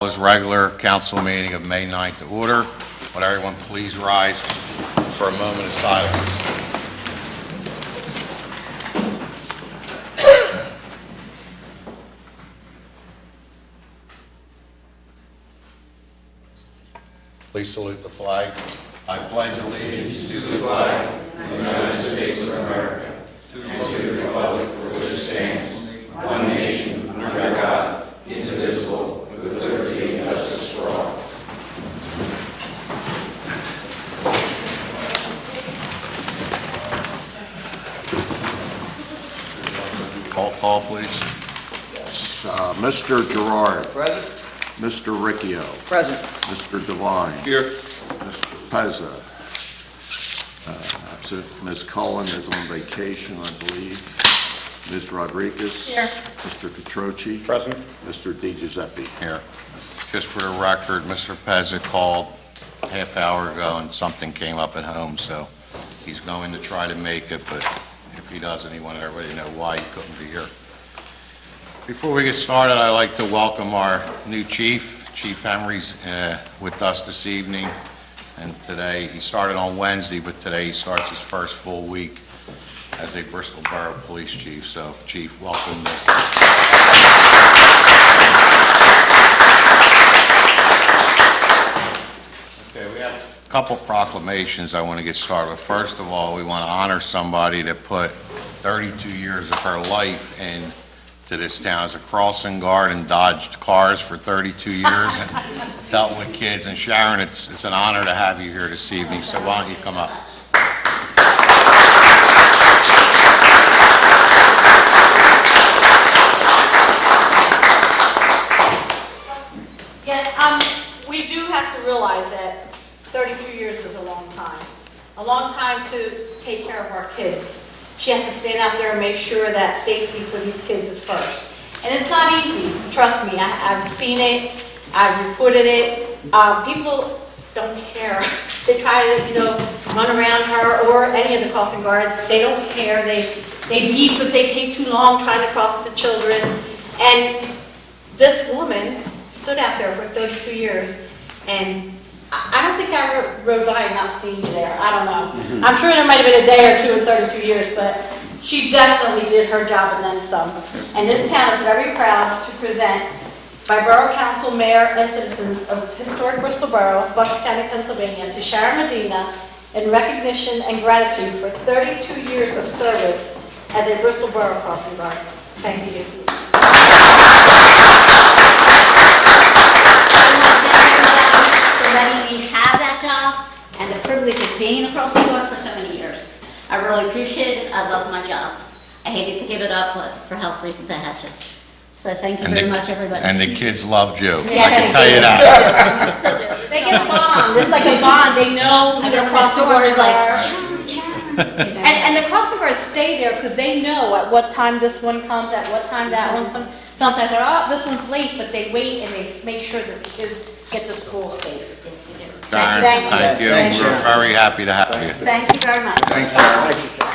this regular council meeting of May 9th to order. Would everyone please rise for a moment of silence? Please salute the flag. I pledge allegiance to the flag of the United States of America and to the republic for which it stands, one nation, under God, indivisible, with liberty and justice for all. Roll call, please. Yes, Mr. Gerard. Present. Mr. Ricchio. Present. Mr. Devine. Here. Mr. Pezza. Absent. Ms. Cullen is on vacation, I believe. Ms. Rodriguez. Here. Mr. Catroci. Present. Mr. Di Giuseppe. Here. Just for the record, Mr. Pezza called a half hour ago and something came up at home, so he's going to try to make it, but if he doesn't, he wanted everybody to know why he couldn't be here. Before we get started, I'd like to welcome our new chief. Chief Emery's with us this evening, and today, he started on Wednesday, but today he starts his first full week as a Bristol Borough Police Chief. So, Chief, welcome. Okay, we have a couple proclamations I want to get started with. First of all, we want to honor somebody that put 32 years of her life into this town as a crossing guard and dodged cars for 32 years and dealt with kids. And Sharon, it's an honor to have you here this evening, so why don't you come up? Yes, we do have to realize that 32 years is a long time to take care of our kids. She has to stand out there and make sure that safety for these kids is first. And it's not easy, trust me. I've seen it, I've reported it. People don't care. They try to, run around her or any of the crossing guards. They don't care. They leave if they take too long trying to cross the children. And this woman stood out there for 32 years, and I don't think I rode by and not seen you there. I don't know. I'm sure there might have been a day or two in 32 years, but she definitely did her job and then some. And this town is very proud to present, by Borough Council, Mayor, and citizens of historic Bristol Borough, Bucks County, Pennsylvania, to Sharon Medina in recognition and gratitude for 32 years of service as a Bristol Borough crossing guard. Thank you. Letting me have that job and the privilege of being a crossing guard for so many years. I really appreciate it. I love my job. I hated to give it up, but for health reasons I had to. So thank you very much, everybody. And the kids loved you. Yes, I can tell you that. Still do. They get a bond. It's like a bond. They know I their go crossing door guards like, are. Sharon. And the crossing guards stay there because they know at what time this one comes, at what time that one comes. Sometimes they're, this one's late, but they wait and they make sure that the kids get to school safe. Yes, we do. Sharon, Thank you. thank you. We're very happy to have you. Thank you very much. Thank you. Thank you.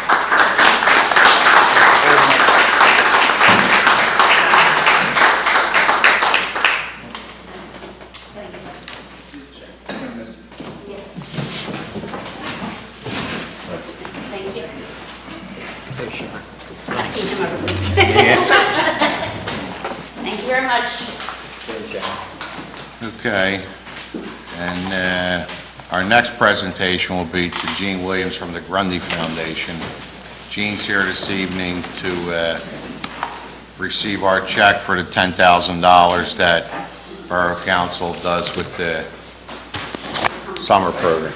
Hey, Sharon. I've seen him over there. Thank you very much. Okay, and our next presentation will be to Gene Williams from the Grundy Foundation. Gene's here this evening to receive our check for the $10,000 that Borough Council does with the summer program.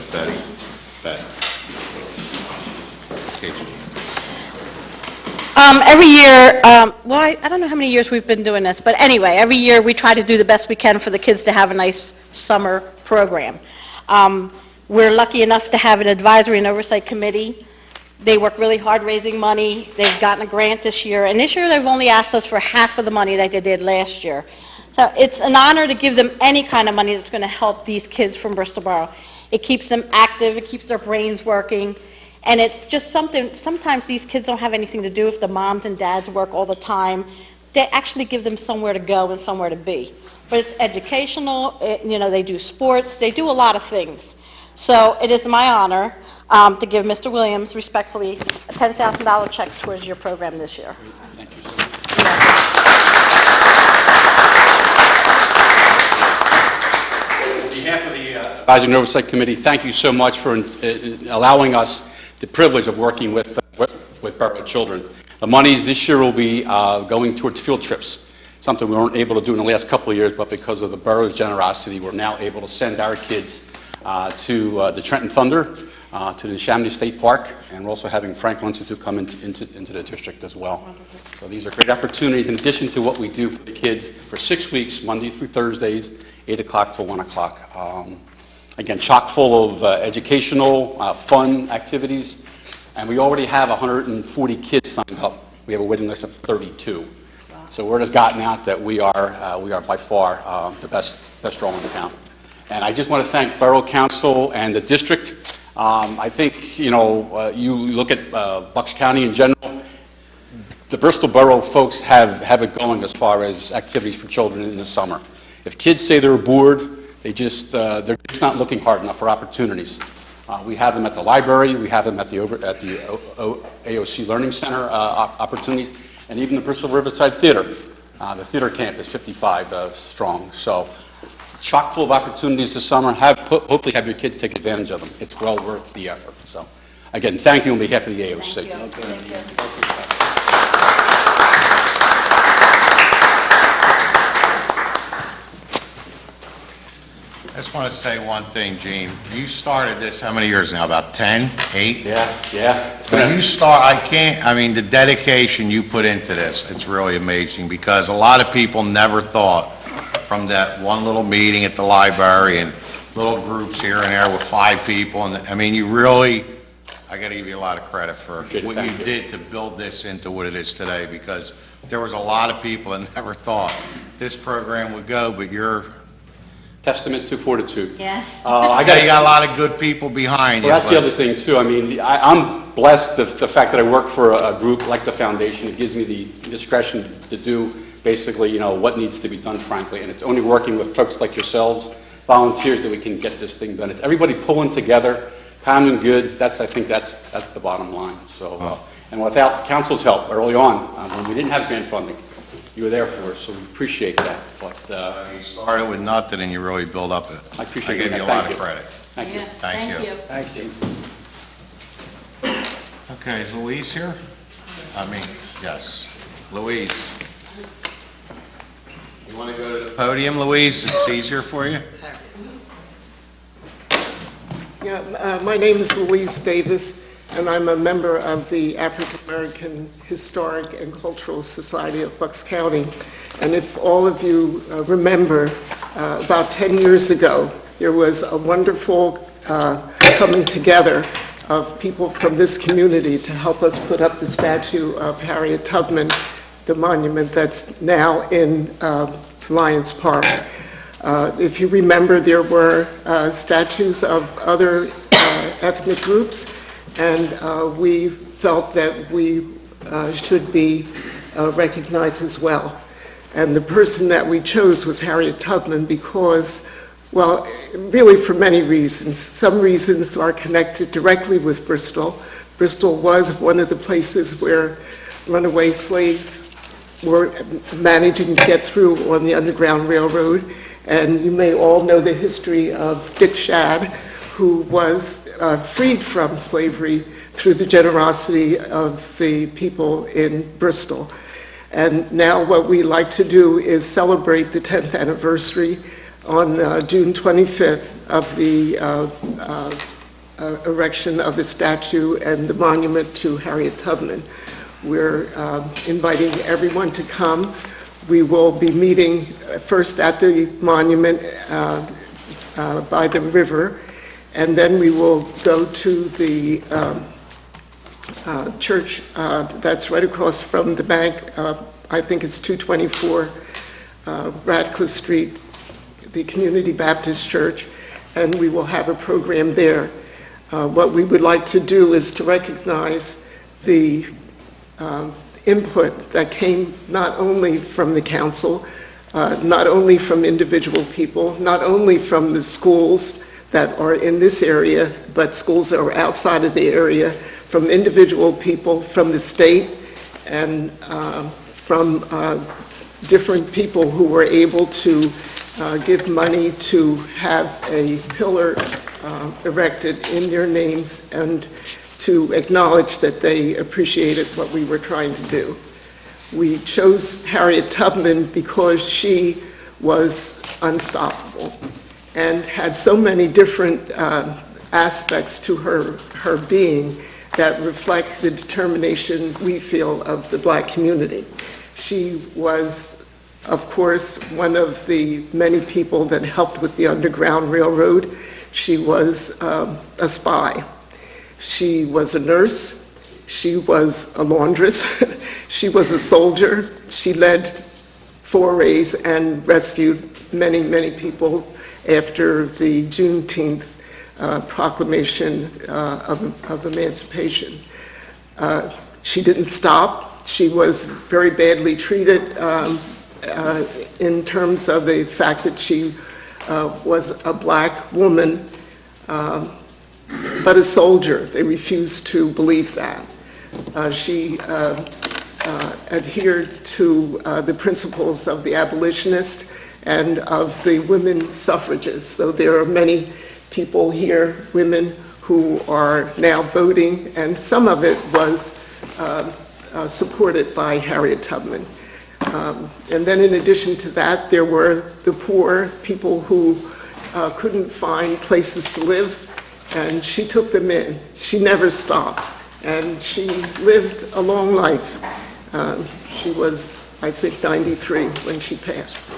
Every year, I don't know how many years we've been doing this, but anyway, every year we try to do the best we can for the kids to have a nice summer program. We're lucky enough to have an advisory and oversight committee. They work really hard raising money. They've gotten a grant this year, and this year they've only asked us for half of the money that they did last year. So it's an honor to give them any kind of money that's going to help these kids from Bristol Borough. It keeps them active, it keeps their brains working, and it's just something, sometimes these kids don't have anything to do if the moms and dads work all the time. They actually give them somewhere to go and somewhere to be. but it's educational, they do sports, they do a lot of things. So it is my honor to give Mr. Williams respectfully a $10,000 check towards your program this year. Thank you so much. On behalf of the Advisory and Oversight Committee, thank you so much for allowing us the privilege of working with Borough children. The monies this year will be going towards field trips, something we weren't able to do in the last couple of years, but because of the borough's generosity, we're now able to send our kids to the Trenton Thunder, to the Chamonix State Park, and we're also having Franklin Institute come into the district as well. So these are great opportunities in addition to what we do for the kids for 6 weeks, Mondays through Thursdays, 8 o'clock to 1 o'clock. Again, chock full of educational, fun activities, and we already have 140 kids signed up. We have a waiting list of 32. So word has gotten out that we are by far the best draw in town. And I just want to thank Borough Council and the district. I think, you look at Bucks County in general, the Bristol Borough folks have it going as far as activities for children in the summer. If kids say they're bored, they're just not looking hard enough for opportunities. We have them at the library, we have them at the AOC Learning Center opportunities, and even the Bristol Riverside Theater. The theater camp is 55 strong. So chock full of opportunities this summer. Hopefully have your kids take advantage of them. It's well worth the effort. So again, thank you on behalf of the AOC. Thank you. I just want to say one thing, Gene. You started this how many years now? About 10, 8? Yeah. When you the dedication you put into this, it's really amazing, because a lot of people never thought from that one little meeting at the library and little groups here and there with 5 people, and you really, I got to give you a lot of credit for what you did to build this into what it is today, because there was a lot of people that never thought this program would go, but you're Testament to fortitude. Yes. you got a lot of good people behind you. Well, that's the but- other thing, too. I'm blessed the fact that I work for a group like the foundation. It gives me the discretion to do basically, what needs to be done, frankly. And it's only working with folks like yourselves, volunteers, that we can get this thing done. It's everybody pulling together, common good. I think that's the bottom line. So, and without council's help early on, when we didn't have grant funding, you were there for us, so we appreciate that. But You started with nothing and you really built up it. I appreciate I give that. you a Thank lot of you. credit. thank you. Thank you. Thank you. Okay, is Louise here? Yes. Louise. You want to go to the podium, Louise? It's easier for you? Yeah, my name is Louise Davis, and I'm a member of the African American Historic and Cultural Society of Bucks County. And if all of you remember, about 10 years ago, there was a wonderful coming together of people from this community to help us put up the statue of Harriet Tubman, the monument that's now in Lions Park. If you remember, there were statues of other ethnic groups, and we felt that we should be recognized as well. And the person that we chose was Harriet Tubman because, well, really for many reasons. Some reasons are connected directly with Bristol. Bristol was one of the places where runaway slaves were managing to get through on the Underground Railroad. And you may all know the history of Dick Shadd, who was freed from slavery through the generosity of the people in Bristol. And now what we like to do is celebrate the 10th anniversary on June 25th of the erection of the statue and the monument to Harriet Tubman. We're inviting everyone to come. We will be meeting first at the monument by the river, and then we will go to the church that's right across from the bank. I think it's 224 Radcliffe Street, the Community Baptist Church, and we will have a program there. What we would like to do is to recognize the input that came not only from the council, not only from individual people, not only from the schools that are in this area, but schools that are outside of the area, from individual people, from the state, and from different people who were able to give money to have a pillar erected in their names and to acknowledge that they appreciated what we were trying to do. We chose Harriet Tubman because she was unstoppable and had so many different aspects to her being that reflect the determination we feel of the Black community. She was, of course, one of the many people that helped with the Underground Railroad. She was a spy. She was a nurse. She was a laundress. She was a soldier. She led forays and rescued many, many people after the Juneteenth proclamation of emancipation. She didn't stop. She was very badly treated in terms of the fact that she was a Black woman, but a soldier. They refused to believe that. She adhered to the principles of the abolitionist and of the women suffragists. So there are many people here, women, who are now voting, and some of it was supported by Harriet Tubman. And then in addition to that, there were the poor, people who couldn't find places to live, and she took them in. She never stopped, and she lived a long life. She was, I think, 93 when she passed.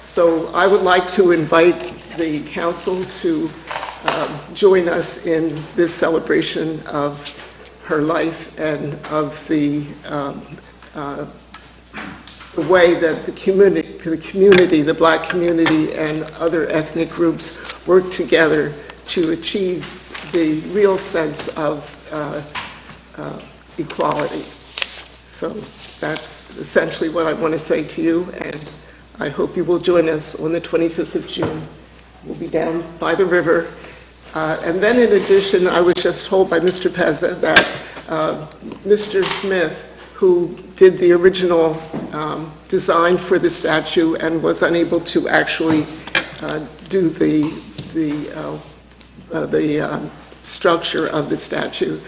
So I would like to invite the council to join us in this celebration of her life and of the way that the community, the Black community, and other ethnic groups work together to achieve the real sense of equality. So that's essentially what I want to say to you, and I hope you will join us on the 25th of June. We'll be down by the river. And then in addition, I was just told by Mr. Pezza that Mr. Smith, who did the original design for the statue and was unable to actually do the structure of the statue,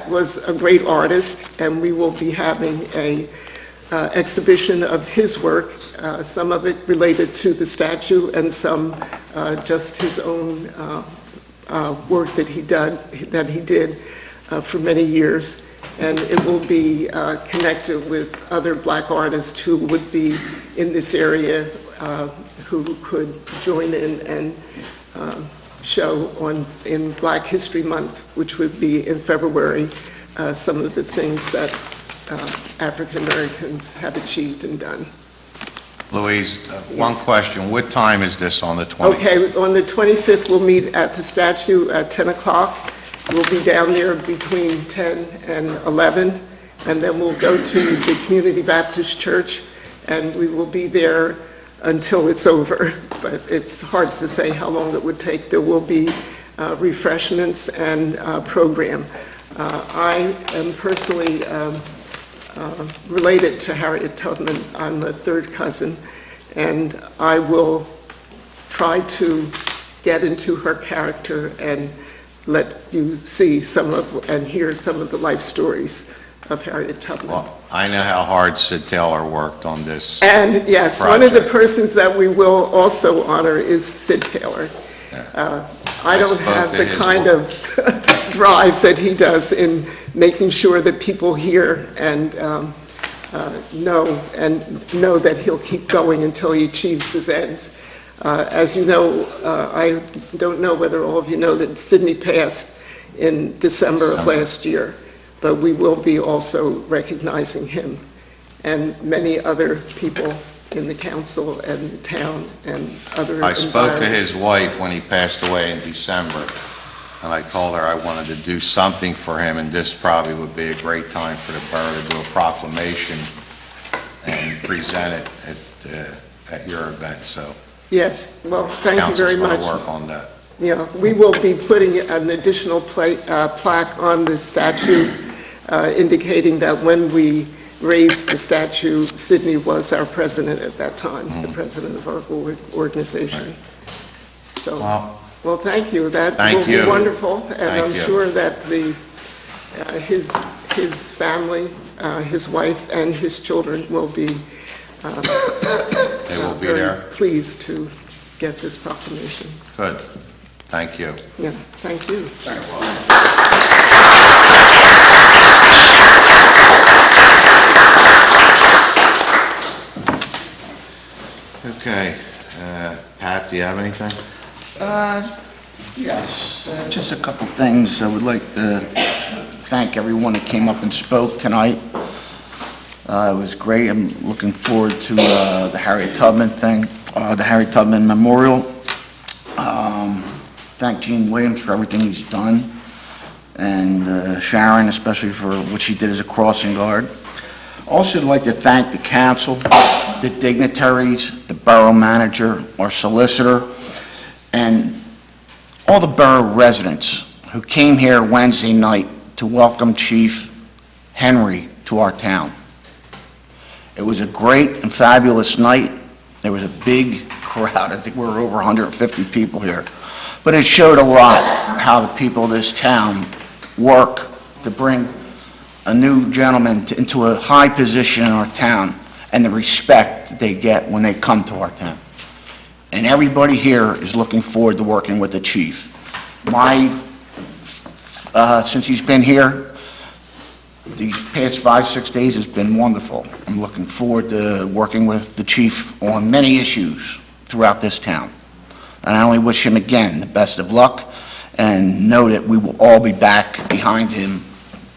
was a great artist, and we will be having a exhibition of his work, some of it related to the statue and some just his own work that he did for many years. And it will be connected with other Black artists who would be in this area who could join in and show in Black History Month, which would be in February, some of the things that African Americans have achieved and done. Louise, one question. What time is this on the 20th? Okay, on the 25th, we'll meet at the statue at 10 o'clock. We'll be down there between 10 and 11, and then we'll go to the Community Baptist Church, and we will be there until it's over, but it's hard to say how long it would take. There will be refreshments and program. I am personally related to Harriet Tubman. I'm a third cousin, and I will try to get into her character and let you see and hear some of the life stories of Harriet Tubman. Well, I know how hard Sid Taylor worked on this. And yes, one of the persons that we will also honor is Sid Taylor. I don't have the kind of drive that he does in making sure that people hear and know that he'll keep going until he achieves his ends. As you know, I don't know whether all of you know that Sidney passed in December of last year, but we will be also recognizing him and many other people in the council and the town and other I spoke to his environments. wife when he passed away in December, and I told her I wanted to do something for him, and this probably would be a great time for the borough to do a proclamation and present it at at your event, so Yes, well, thank you very council's much. going to work on that. Yeah, we will be putting an additional plaque on the statue indicating that when we raised the statue, Sydney was our president at that time, the president of our organization. So, well, thank you. That Thank will be you. wonderful, and Thank I'm you. sure that his family, his wife, and his children will be They will be very there? pleased to get this proclamation. Good. Thank you. Yeah, thank you. Okay. Pat, do you have anything? Yes, just a couple things. I would like to thank everyone that came up and spoke tonight. It was great. I'm looking forward to the Harriet Tubman thing, the Harriet Tubman Memorial. Thank Gene Williams for everything he's done, and Sharon especially for what she did as a crossing guard. Also, I'd like to thank the council, the dignitaries, the borough manager, our solicitor, and all the borough residents who came here Wednesday night to welcome Chief Henry to our town. It was a great and fabulous night. There was a big crowd. I think we were over 150 people here. But it showed a lot how the people of this town work to bring a new gentleman into a high position in our town, and the respect they get when they come to our town. And everybody here is looking forward to working with the chief. Since he's been here, these past 5-6 days has been wonderful. I'm looking forward to working with the chief on many issues throughout this town. And I only wish him again the best of luck, and know that we will all be back behind him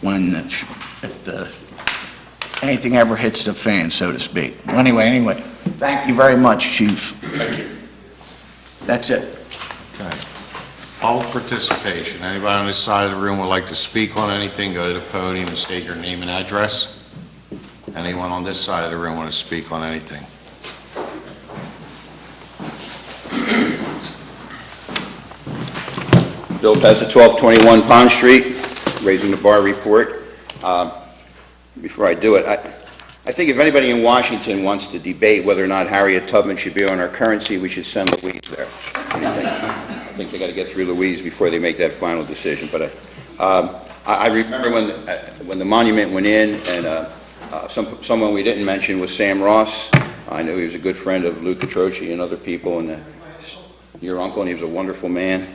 when, if anything ever hits the fan, so to speak. Anyway, thank you very much, Chief. Thank you. That's it. Okay. Public participation. Anybody on this side of the room would like to speak on anything, go to the podium and state your name and address. Anyone on this side of the room want to speak on anything? Bill Pezza, 1221 Pond Street, Raising the Bar report. Before I do it, I think if anybody in Washington wants to debate whether or not Harriet Tubman should be on our currency, we should send Louise there. What do you think? I think they got to get through Louise before they make that final decision. But I remember when the monument went in, and someone we didn't mention was Sam Ross. I know he was a good friend of Lou Catroci and other people, and your uncle, and he was a wonderful man.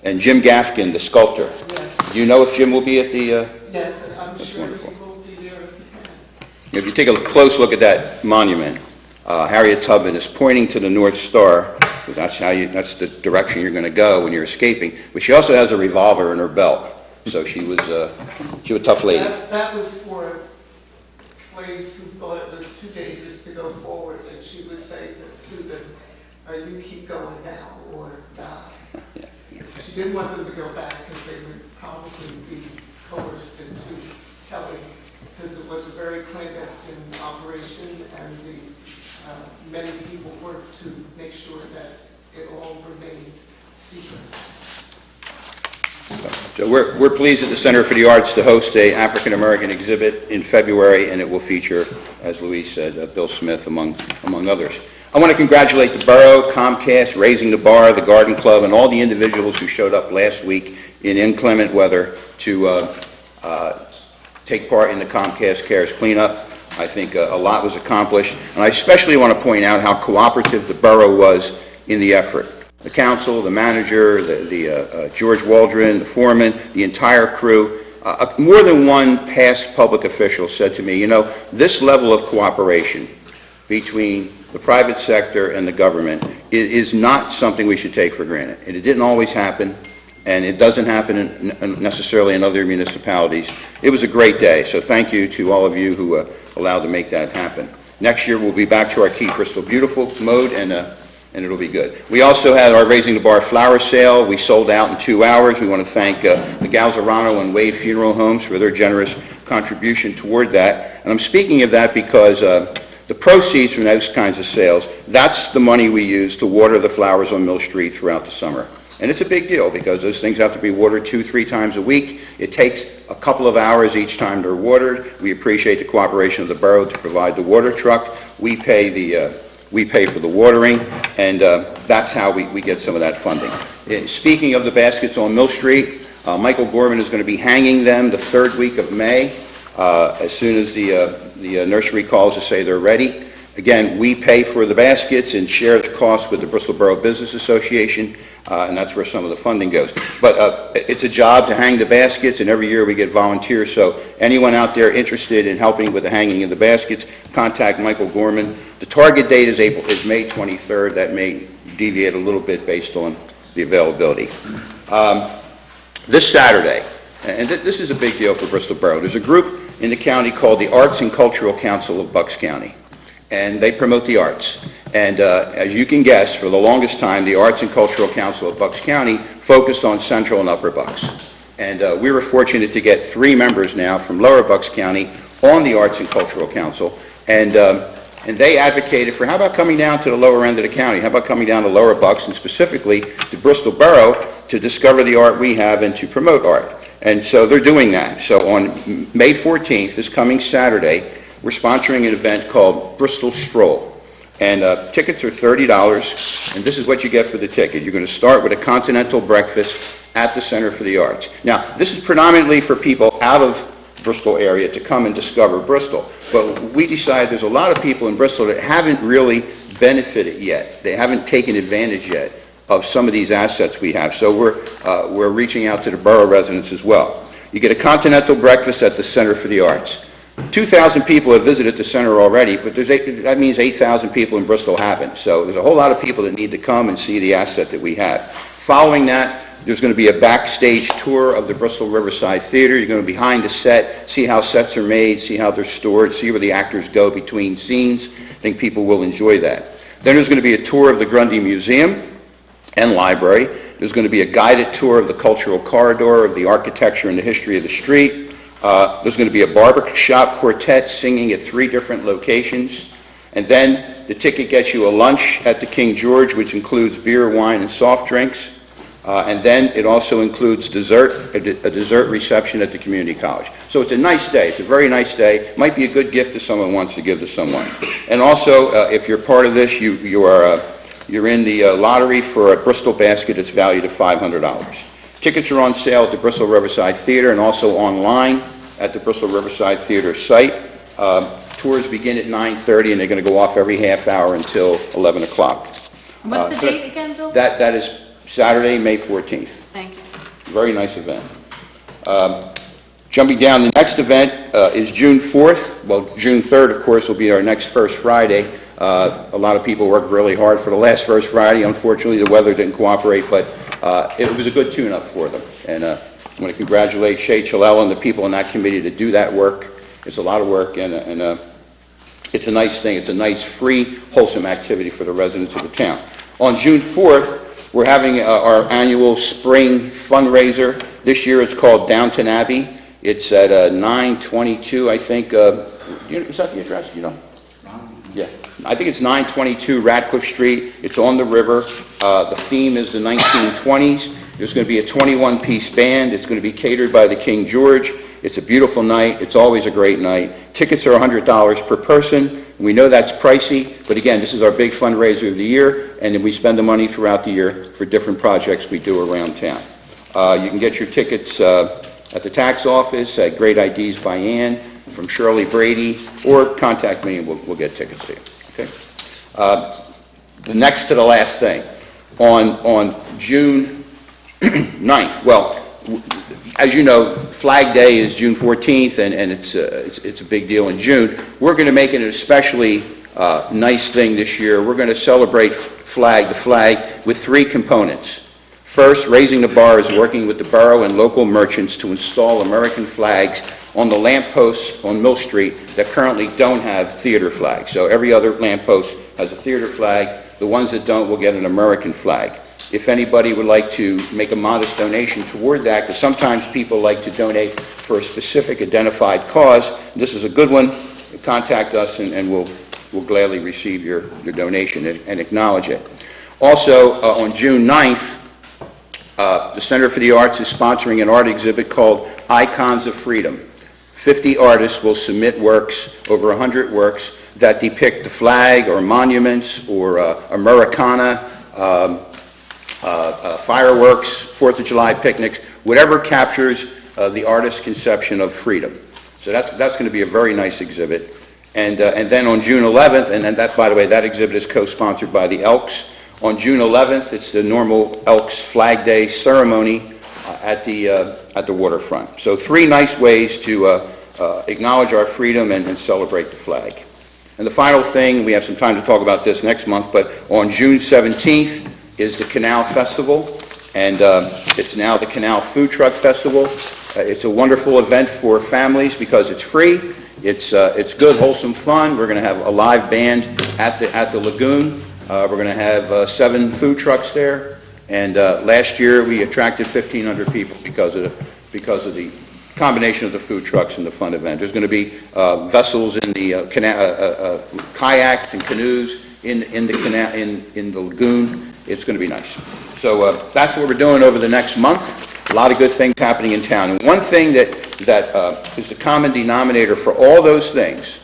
And Jim Gafkin, the sculptor. Yes. Do you know if Jim will be at the... Yes, I'm That's sure wonderful. he will be there if he can. If you take a close look at that monument, Harriet Tubman is pointing to the North Star, because that's the direction you're going to go when you're escaping. But she also has a revolver in her belt, so she was a tough lady. That was for slaves who thought it was too dangerous to go forward, and she would say to them, you keep going now or die. Yeah. She didn't want them to go back because they would probably be coerced into telling, because it was a very clandestine operation, and many people worked to make sure that it all remained secret. So we're pleased at the Center for the Arts to host a African American exhibit in February, and it will feature, as Louise said, Bill Smith among others. I want to congratulate the Borough, Comcast, Raising the Bar, the Garden Club, and all the individuals who showed up last week in inclement weather to take part in the Comcast Cares cleanup. I think a lot was accomplished, and I especially want to point out how cooperative the Borough was in the effort. The council, the manager, the George Waldron, the foreman, the entire crew. More than one past public official said to me, you know, this level of cooperation between the private sector and the government is not something we should take for granted. And it didn't always happen, and it doesn't happen necessarily in other municipalities. It was a great day, so thank you to all of you who allowed to make that happen. Next year, we'll be back to our Keep Bristol Beautiful mode, and it'll be good. We also had our Raising the Bar flower sale. We sold out in 2 hours. We want to thank the Galzerano and Wade Funeral Homes for their generous contribution toward that. And I'm speaking of that because The proceeds from those kinds of sales, that's the money we use to water the flowers on Mill Street throughout the summer. And it's a big deal because those things have to be watered 2-3 times a week. It takes a couple of hours each time they're watered. We appreciate the cooperation of the borough to provide the water truck. We pay for the watering, and that's how we get some of that funding. Speaking of the baskets on Mill Street, Michael Gorman is going to be hanging them the third week of May, as soon as the nursery calls to say they're ready. Again, we pay for the baskets and share the cost with the Bristol Borough Business Association, and that's where some of the funding goes. But it's a job to hang the baskets, and every year we get volunteers, so anyone out there interested in helping with the hanging of the baskets, contact Michael Gorman. The target date is May 23rd. That may deviate a little bit based on the availability. This Saturday, and this is a big deal for Bristol Borough, there's a group in the county called the Arts and Cultural Council of Bucks County, and they promote the arts. And as you can guess, for the longest time, the Arts and Cultural Council of Bucks County focused on Central and Upper Bucks. And we were fortunate to get 3 members now from Lower Bucks County on the Arts and Cultural Council, and they advocated for, how about coming down to the lower end of the county? How about coming down to Lower Bucks, and specifically to Bristol Borough, to discover the art we have and to promote art? And so they're doing that. So on May 14th, this coming Saturday, we're sponsoring an event called Bristol Stroll. And tickets are $30, and this is what you get for the ticket. You're going to start with a continental breakfast at the Center for the Arts. Now, this is predominantly for people out of Bristol area to come and discover Bristol. But we decided there's a lot of people in Bristol that haven't really benefited yet. They haven't taken advantage yet of some of these assets we have. So we're reaching out to the borough residents as well. You get a continental breakfast at the Center for the Arts. 2,000 people have visited the center already, but that means 8,000 people in Bristol haven't. So there's a whole lot of people that need to come and see the asset that we have. Following that, there's going to be a backstage tour of the Bristol Riverside Theater. You're going to be behind the set, see how sets are made, see how they're stored, see where the actors go between scenes. I think people will enjoy that. Then there's going to be a tour of the Grundy Museum and Library. There's going to be a guided tour of the cultural corridor, of the architecture and the history of the street. There's going to be a barbershop quartet singing at 3 different locations. And then the ticket gets you a lunch at the King George, which includes beer, wine, and soft drinks. And then it also includes dessert, a dessert reception at the community college. So it's a nice day. It's a very nice day. Might be a good gift if someone wants to give to someone. And also, if you're part of this, you're in the lottery for a Bristol basket that's valued at $500. Tickets are on sale at the Bristol Riverside Theater and also online at the Bristol Riverside Theater site. Tours begin at 9:30, and they're going to go off every half hour until 11 o'clock. What's the date again, Bill? That is Saturday, May 14th. Thank you. Very nice event. Jumping down, the next event is June 4th. Well, June 3rd, of course, will be our next First Friday. A lot of people worked really hard for the last First Friday. Unfortunately, the weather didn't cooperate, but it was a good tune-up for them. And I want to congratulate Shay Chilella and the people on that committee to do that work. It's a lot of work, and it's a nice thing. It's a nice, free, wholesome activity for the residents of the town. On June 4th, we're having our annual spring fundraiser. This year it's called Downton Abbey. It's at 922, I think. Is that the address? You know? Yeah. I think it's 922 Radcliffe Street. It's on the river. The theme is the 1920s. There's going to be a 21-piece band. It's going to be catered by the King George. It's a beautiful night. It's always a great night. Tickets are $100 per person. We know that's pricey, but again, this is our big fundraiser of the year, and then we spend the money throughout the year for different projects we do around town. You can get your tickets at the tax office, at Great IDs by Ann, from Shirley Brady, or contact me and we'll get tickets to you. Okay? The next to the last thing, on June 9th, well, as you know, Flag Day is June 14th, and it's a big deal in June. We're going to make it an especially nice thing this year. We're going to celebrate the flag with 3 components. First, Raising the Bar is working with the borough and local merchants to install American flags on the lampposts on Mill Street that currently don't have theater flags. So every other lamppost has a theater flag. The ones that don't will get an American flag. If anybody would like to make a modest donation toward that, because sometimes people like to donate for a specific identified cause, this is a good one. Contact us and we'll will gladly receive your donation and acknowledge it. Also, on June 9th, the Center for the Arts is sponsoring an art exhibit called Icons of Freedom. 50 artists will submit works, over 100 works, that depict the flag or monuments or Americana, fireworks, 4th of July picnics, whatever captures the artist's conception of freedom. So that's going to be a very nice exhibit. And then on June 11th, and that, by the way, that exhibit is co-sponsored by the Elks. On June 11th, it's the normal Elks Flag Day ceremony at the waterfront. So 3 nice ways to acknowledge our freedom and celebrate the flag. And the final thing, we have some time to talk about this next month, but on June 17th is the Canal Festival, and it's now the Canal Food Truck Festival. It's a wonderful event for families because it's free. It's good, wholesome fun. We're going to have a live band at the lagoon. We're going to have 7 food trucks there, and last year we attracted 1,500 people because of the combination of the food trucks and the fun event. There's going to be vessels in the kayaks and canoes in the lagoon. It's going to be nice. So that's what we're doing over the next month. A lot of good things happening in town. And one thing that is the common denominator for all those things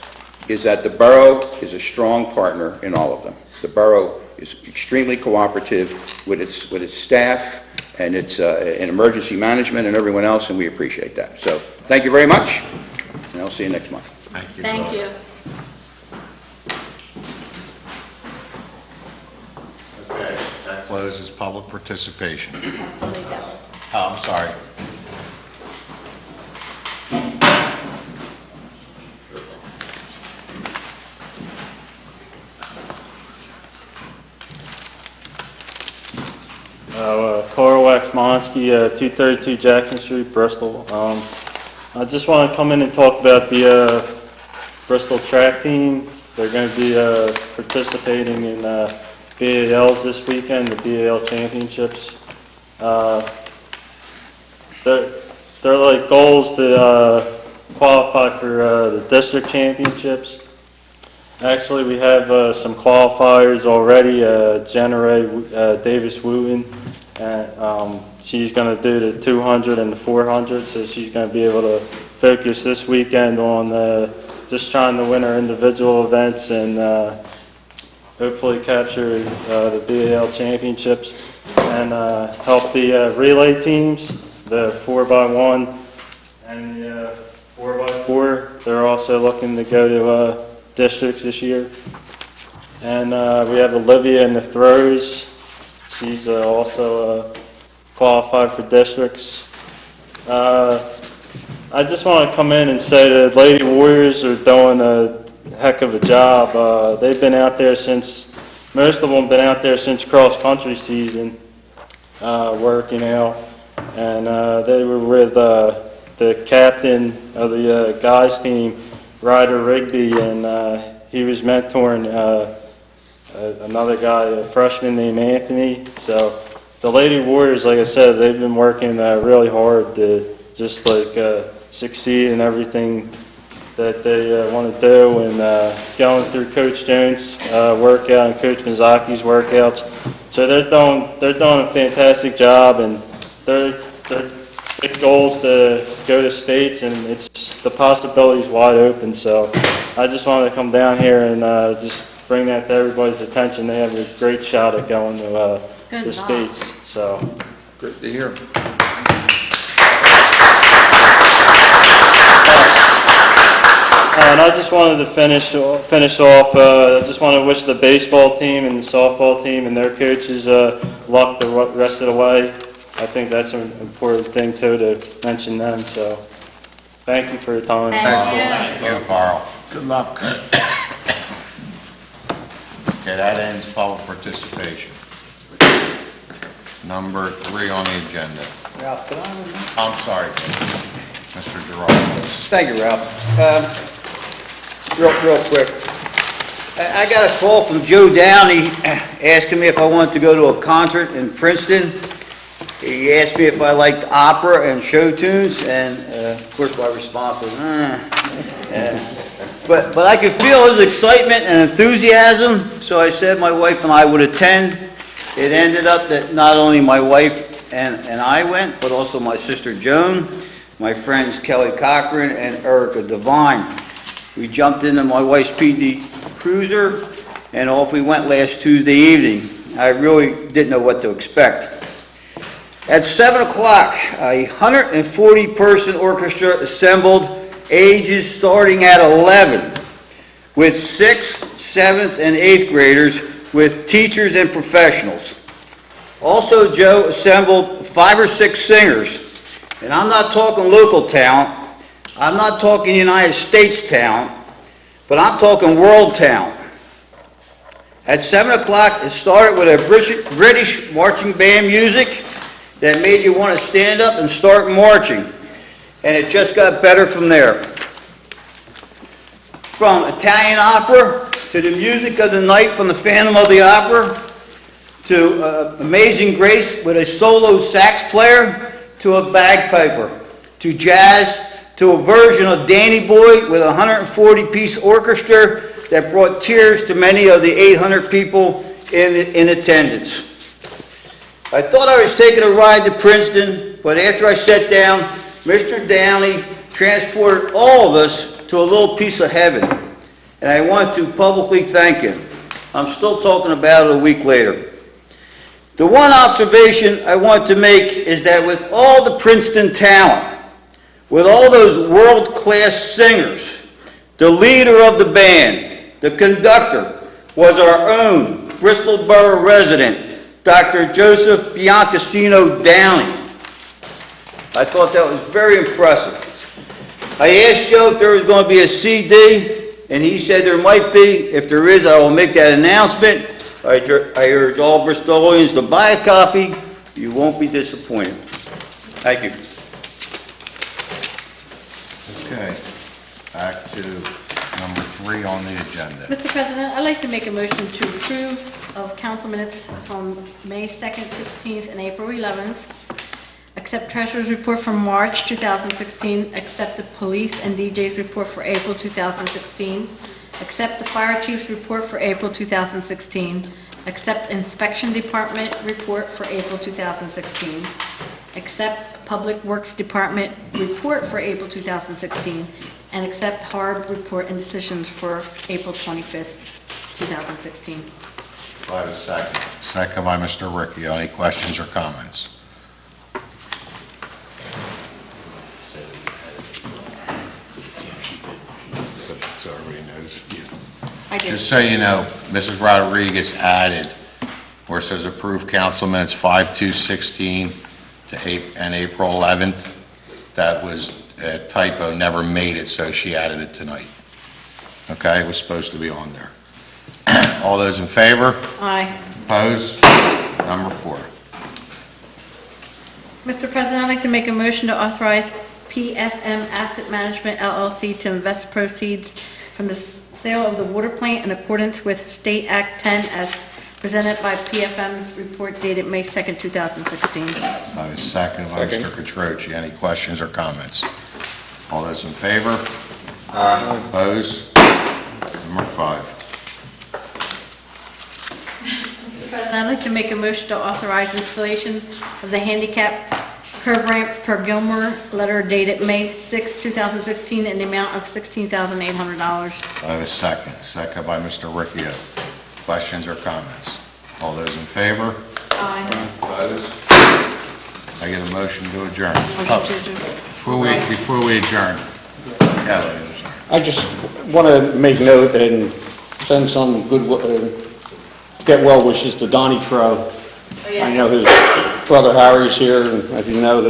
is that the borough is a strong partner in all of them. The borough is extremely cooperative with its staff and its in emergency management and everyone else, and we appreciate that. So thank you very much, and I'll see you next month. Thank you. Thank you. Okay, that closes public participation. Oh, I'm sorry. Carl Waxmonsky, 232 Jackson Street, Bristol. I just want to come in and talk about the Bristol track team. They're going to be participating in BALs this weekend, the BAL championships. They're like goals to qualify for the district championships. Actually, we have some qualifiers already. Jenna Davis-Wooten, she's going to do the 200 and the 400, so she's going to be able to focus this weekend on just trying to win her individual events and hopefully capture the BAL championships and help the relay teams, the 4x1 and the 4x4. They're also looking to go to districts this year. And we have Olivia in the throws. She's also qualified for districts. I just want to come in and say that Lady Warriors are doing a heck of a job. They've been out there most of them have been out there since cross-country season, working out. And they were with the captain of the guys team, Ryder Rigby, and he was mentoring another guy, a freshman named Anthony. So the Lady Warriors, like I said, they've been working really hard to just succeed in everything that they want to do, and going through Coach Jones' workout and Coach Mizaki's workouts. So they're doing a fantastic job, and their big goals to go to states, and the possibilities wide open. So I just wanted to come down here and just bring that to everybody's attention. They have a great shot at going to the states. So Great to hear. and I just wanted to finish off. I just want to wish the baseball team and the softball team and their coaches luck the rest of the way. I think that's an important thing too to mention them. So thank you for your time. Thank you, Carl. Good luck. Okay, that ends public participation. Number 3 on the agenda. Ralph, can I? I'm sorry, Mr. Gerard. Thank you, Ralph. Real quick. I got a call from Joe Downey asking me if I wanted to go to a concert in Princeton. He asked me if I liked opera and show tunes, and of course my response was, but I could feel his excitement and enthusiasm, so I said my wife and I would attend. It ended up that not only my wife and I went, but also my sister Joan, my friends Kelly Cochran and Erica Devine. We jumped into my wife's PD Cruiser, and off we went last Tuesday evening. I really didn't know what to expect. At 7 o'clock, a 140-person orchestra assembled, ages starting at 11, with 6th, 7th, and 8th graders, with teachers and professionals. Also, Joe assembled 5 or 6 singers, and I'm not talking local talent, I'm not talking United States talent, but I'm talking world talent. At 7 o'clock, it started with a British marching band music that made you want to stand up and start marching, and it just got better from there. From Italian opera to the music of the night from the Phantom of the Opera to Amazing Grace with a solo sax player to a bagpiper to jazz to a version of Danny Boy with a 140-piece orchestra that brought tears to many of the 800 people in attendance. I thought I was taking a ride to Princeton, but after I sat down, Mr. Downey transported all of us to a little piece of heaven, and I want to publicly thank him. I'm still talking about it a week later. The one observation I want to make is that with all the Princeton talent, with all those world-class singers, the leader of the band, the conductor, was our own Bristol Borough resident, Dr. Joseph Biancasino Downey. I thought that was very impressive. I asked Joe if there was going to be a CD, and he said there might be. If there is, I will make that announcement. I urge all Bristolians to buy a copy. You won't be disappointed. Thank you. Okay, back to number 3 on the agenda. Mr. President, I'd like to make a motion to approve of council minutes from May 2nd, 16th, and April 11th. Accept Treasurer's report from March 2016. Accept the Police and DJ's report for April 2016. Accept the Fire Chief's report for April 2016. Accept Inspection Department report for April 2016. Accept Public Works Department report for April 2016. And accept HARB report and decisions for April 25th, 2016. Do I have a second? Second by Mr. Riccio. Any questions or comments? So everybody knows. I did. Just so you know, Mrs. Rodriguez added where it says approve council minutes 5/2/16 and April 11th. That was a typo, never made it, so she added it tonight. Okay, it was supposed to be on there. All those in favor? Aye. Opposed? Number 4. Mr. President, I'd like to make a motion to authorize PFM Asset Management LLC to invest proceeds from the sale of the water plant in accordance with State Act 10 as presented by PFM's report dated May 2nd, 2016. I have a second by Mr. Catroci. Any questions or comments? All those in favor? Aye. Opposed? Number 5. Mr. President, I'd like to make a motion to authorize installation of the handicap curb ramps per Gilmore, letter dated May 6, 2016, in the amount of $16,800. I have a second. Second by Mr. Riccio. Questions or comments? All those in favor? Aye. Opposed? I get a motion to adjourn. Motion to adjourn. Before we adjourn, Kelly, I'm sorry. I just want to make note and send some good, get well wishes to Donnie Crow. I know his brother Harry's here, and as you know,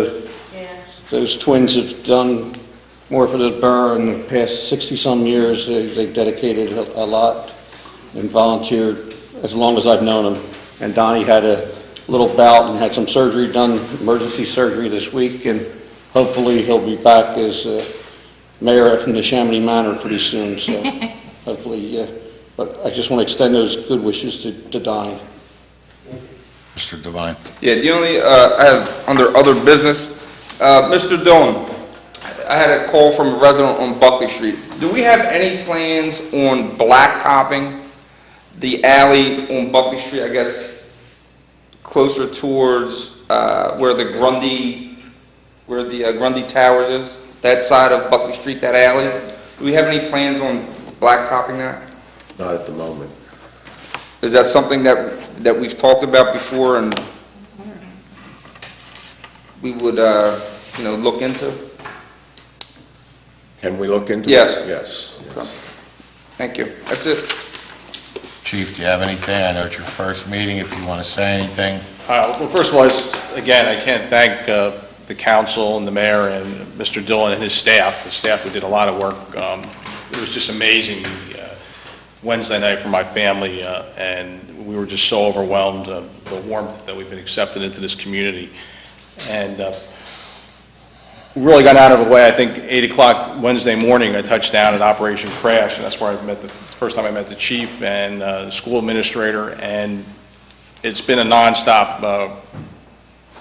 those twins have done more for this borough in the past 60-some years. They've dedicated a lot and volunteered as long as I've known them. And Donnie had a little bout and had some surgery done, emergency surgery this week, and hopefully he'll be back as mayor from the Chamonix Manor pretty soon. So hopefully, but I just want to extend those good wishes to Donnie. Mr. Devine. Yeah, the only, I have under other business, Mr. Dillon, I had a call from a resident on Buckley Street. Do we have any plans on blacktopping the alley on Buckley Street, I guess, closer towards where the Grundy Towers is, that side of Buckley Street, that alley? Do we have any plans on blacktopping that? Not at the moment. Is that something that we've talked about before and we would, look into? Can we look into it? Yes. Yes. Thank you. That's it. Chief, do you have anything? I know it's your first meeting, if you want to say anything. Well, first of all, again, I can't thank the council and the mayor and Mr. Dillon and his staff, who did a lot of work. It was just amazing Wednesday night for my family, and we were just so overwhelmed, the warmth that we've been accepted into this community. And we really got out of the way. I think 8 o'clock Wednesday morning, I touched down at Operation Crash, and that's where I met the first time I met the chief and the school administrator, and it's been a nonstop, I'm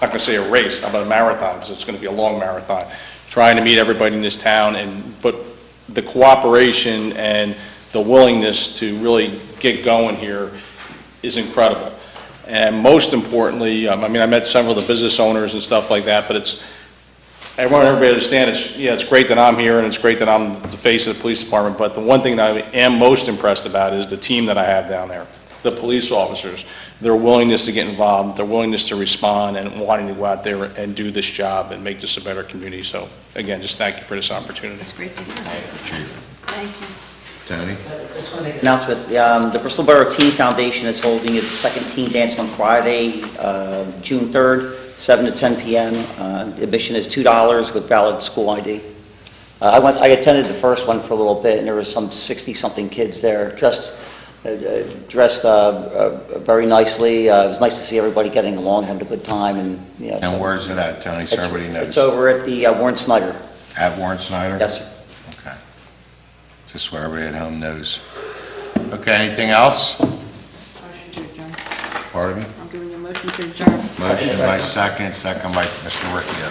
not going to say a race, but a marathon, because it's going to be a long marathon, trying to meet everybody in this town, but the cooperation and the willingness to really get going here is incredible. And most importantly, I met several of the business owners and stuff like that, but I want everybody to understand, it's great that I'm here and it's great that I'm the face of the police department, but the one thing that I am most impressed about is the team that I have down there, the police officers, their willingness to get involved, their willingness to respond, and wanting to go out there and do this job and make this a better community. So again, just thank you for this opportunity. That's great to hear. Chief. Thank you. Tony? Announcement, the Bristol Borough Teen Foundation is holding its second teen dance on Friday, June 3rd, 7 to 10 p.m. Admission is $2 with valid school ID. I attended the first one for a little bit, and there was some 60-something kids there, dressed very nicely. It was nice to see everybody getting along, having a good time. And where's it at, Tony, so everybody knows? It's over at the Warren Snyder. At Warren Snyder? Yes, sir. Okay. Just so everybody at home knows. Okay, anything else? Motion to adjourn. Pardon me? I'm giving you a motion to adjourn. Motion by second by Mr. Ricchio.